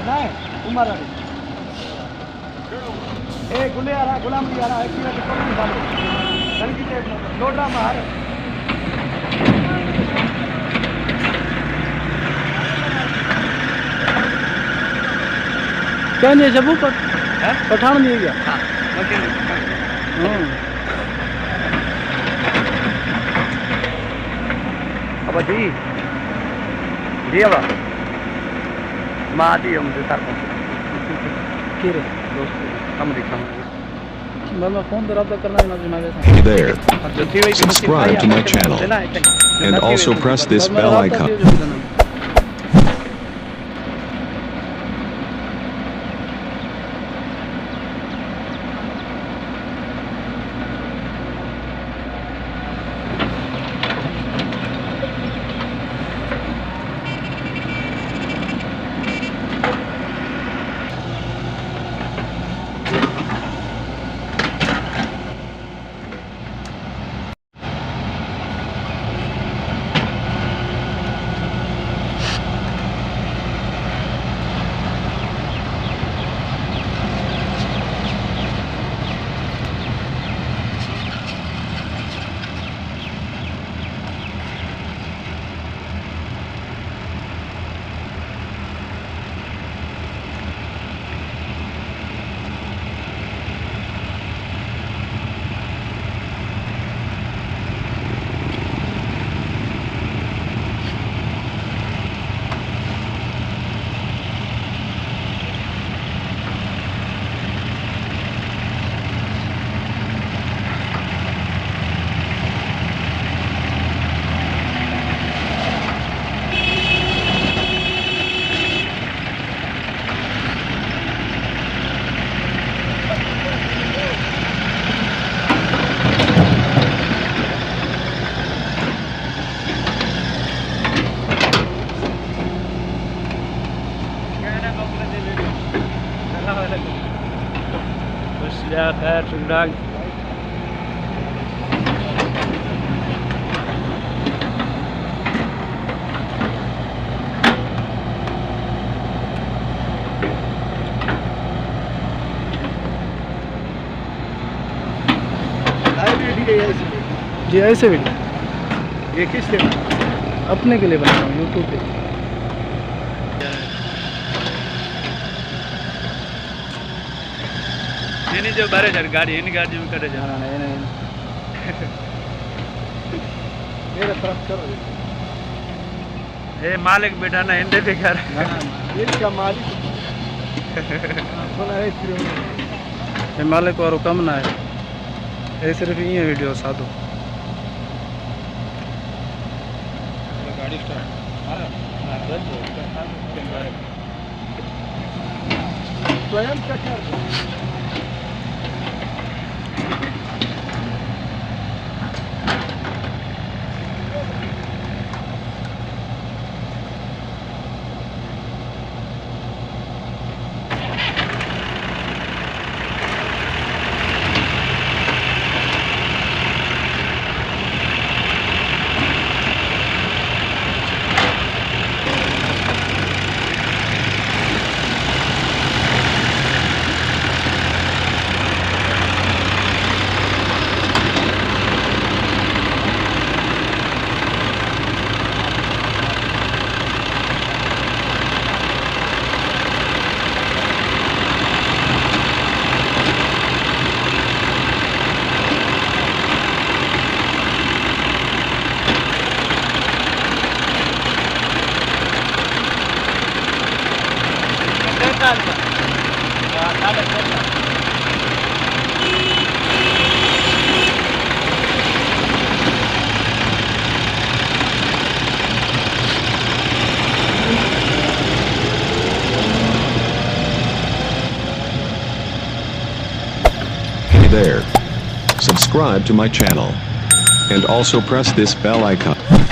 नहीं उमर अली ए गुले आ रहा गुलाम आ रहा है कि तो कौन डालो लड़की के लोडरा मार क्या नहीं जब ऊपर पठान नहीं गया हां ओके अब जी अब मादी हम देता हूं किरे दोस्त अमेरिका में मैं फोन पे रब्ता करना है ना जुनागे Hey there. Subscribe to my channel and also press this bell icon. Ya khair syukran. जी ऐसे वीडियो ये किस लिए अपने के लिए बना रहा हूँ यूट्यूब पे नहीं जो बारे जर गाड़ी इन गाड़ी में करे ना ना नहीं मेरे तरफ करो ए मालिक बेटा ना इंदे पे कर इसका मालिक बोला है फिर ये मालिक और कम ना है ये सिर्फ ये वीडियो साधो गाड़ी स्टार्ट स्वयं क्या कर Hey there. Subscribe to my channel and also press this bell icon.